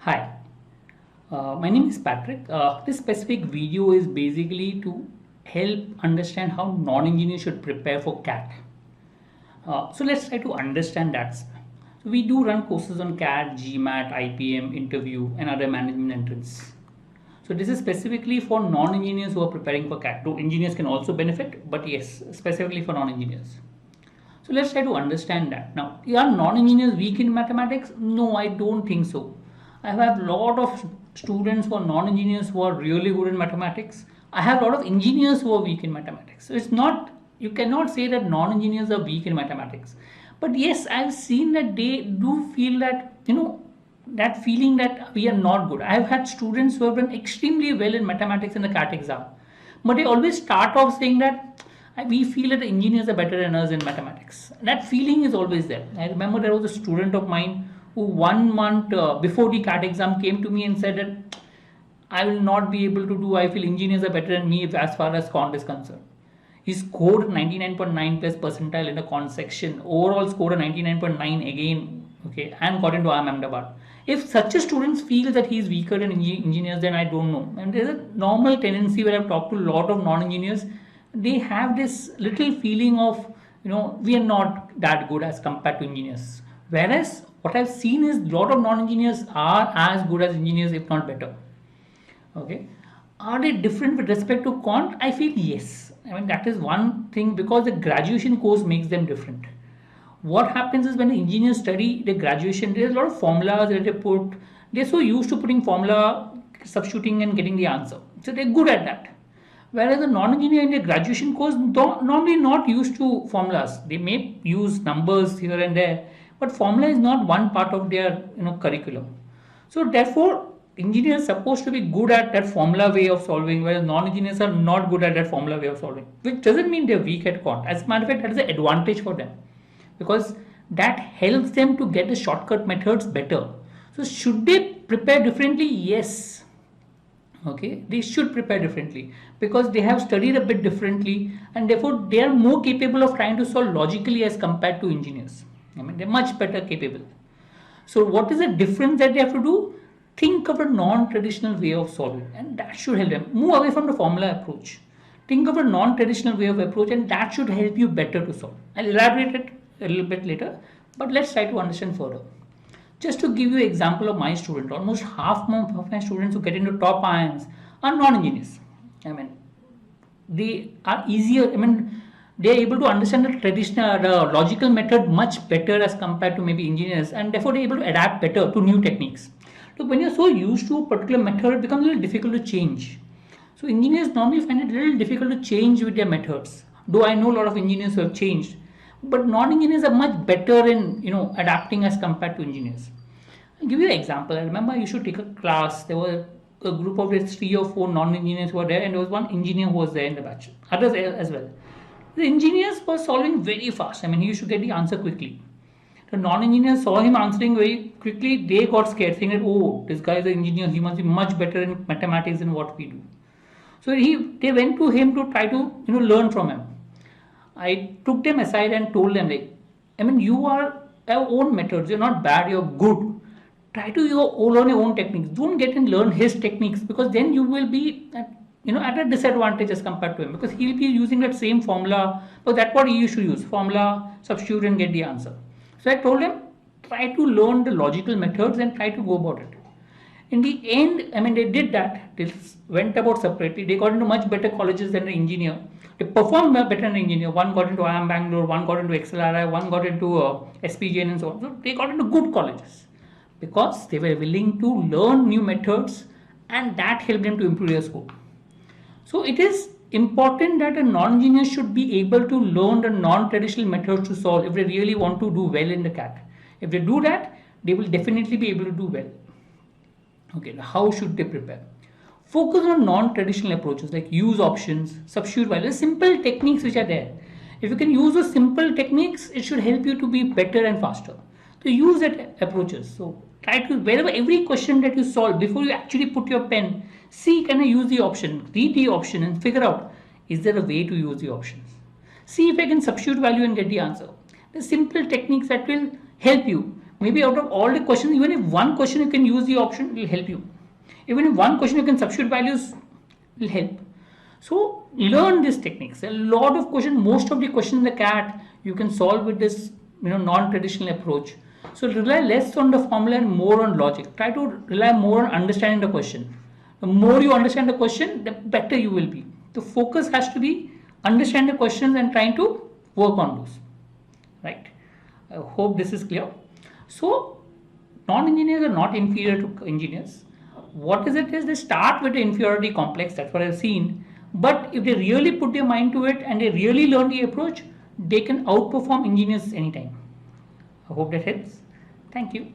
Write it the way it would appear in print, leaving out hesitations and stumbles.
Hi, my name is Patrick. This specific video is basically to help understand how non-engineers should prepare for CAT. So let's try to understand that. So we do run courses on CAT, GMAT, IPM, interview, and other management entrance. So this is specifically for non-engineers who are preparing for CAT. Though engineers can also benefit, but yes, specifically for non-engineers. So let's try to understand that. Now, are non-engineers weak in mathematics? No, I don't think so. I have a lot of students who are non-engineers who are really good in mathematics. I have a lot of engineers who are weak in mathematics. So it's not, you cannot say that non-engineers are weak in mathematics. But yes, I've seen that they do feel that, that feeling that we are not good. I've had students who have done extremely well in mathematics in the CAT exam. But they always start off saying that we feel that the engineers are better than us in mathematics. That feeling is always there. I remember there was a student of mine who 1 month before the CAT exam came to me and said that I will not be able to do, I feel engineers are better than me as far as quant is concerned. He scored 99.9 plus percentile in the quant section, overall scored a 99.9 again, okay, and got into IIM Ahmedabad. If such a student feels that he is weaker than engineers, then I don't know. And there's a normal tendency where I've talked to a lot of non-engineers, they have this little feeling of, we are not that good as compared to engineers. Whereas what I've seen is a lot of non-engineers are as good as engineers, if not better. Okay. Are they different with respect to quant? I feel yes. I mean, that is one thing because the graduation course makes them different. What happens is when the engineers study the graduation, there's a lot of formulas that they put. They're so used to putting formula, substituting and getting the answer. So they're good at that. Whereas a non-engineer in their graduation course normally not used to formulas. They may use numbers here and there, but formula is not one part of their curriculum. So therefore, engineers are supposed to be good at that formula way of solving, whereas non-engineers are not good at that formula way of solving, which doesn't mean they're weak at quant. As a matter of fact, that is an advantage for them because that helps them to get the shortcut methods better. So should they prepare differently? Yes. Okay, they should prepare differently because they have studied a bit differently and therefore they are more capable of trying to solve logically as compared to engineers. I mean, they're much better capable. So what is the difference that they have to do? Think of a non-traditional way of solving and that should help them. Move away from the formula approach. Think of a non-traditional way of approach and that should help you better to solve. I'll elaborate it a little bit later, but let's try to understand further. Just to give you an example of my student, almost half of my students who get into top IIMs are non-engineers. I mean, they are easier, they are able to understand the traditional, logical method much better as compared to maybe engineers and therefore they are able to adapt better to new techniques. Look, when you're so used to a particular method, it becomes a little difficult to change. So engineers normally find it a little difficult to change with their methods. Though I know a lot of engineers who have changed, but non-engineers are much better in adapting as compared to engineers. I'll give you an example. I remember I used to take a class. There were a group of 3 or 4 non-engineers who were there, and there was one engineer who was there in the batch. Others as well. The engineers were solving very fast. I mean, he used to get the answer quickly. The non-engineers saw him answering very quickly. They got scared, saying that, "Oh, this guy is an engineer. He must be much better in mathematics than what we do." So they went to him to try to learn from him. I took them aside and told them, you are your own methods. You're not bad. You're good. Try to learn your own techniques. Don't get and learn his techniques because then you will be at a disadvantage as compared to him because he'll be using that same formula. But that's what he used to use: formula, substitute, and get the answer. So I told him, try to learn the logical methods and try to go about it. In the end, they did that. They went about separately. They got into much better colleges than the engineer. They performed better than the engineer. One got into IIM Bangalore, one got into XLRI, one got into SPJN and so on. So they got into good colleges because they were willing to learn new methods and that helped them to improve their score. So it is important that a non-engineer should be able to learn the non-traditional methods to solve if they really want to do well in the CAT. If they do that, they will definitely be able to do well. Okay, now how should they prepare? Focus on non-traditional approaches like use options, substitute values, simple techniques which are there. If you can use those simple techniques, it should help you to be better and faster. So use that approaches. So try to, wherever every question that you solve, before you actually put your pen, see, can I use the option, read the option and figure out, is there a way to use the options? See if I can substitute value and get the answer. The simple techniques that will help you. maybe out of all the questions, even if one question you can use the option, it will help you. Even if one question you can substitute values, it will help. So learn these techniques. A lot of questions, most of the questions in the CAT you can solve with this non-traditional approach. So rely less on the formula and more on logic. Try to rely more on understanding the question. The more you understand the question, the better you will be. The focus has to be understand the questions and trying to work on those. Right? I hope this is clear. So non-engineers are not inferior to engineers. What is it is they start with the inferiority complex, that's what I've seen. But if they really put their mind to it and they really learn the approach, they can outperform engineers anytime. I hope that helps. Thank you.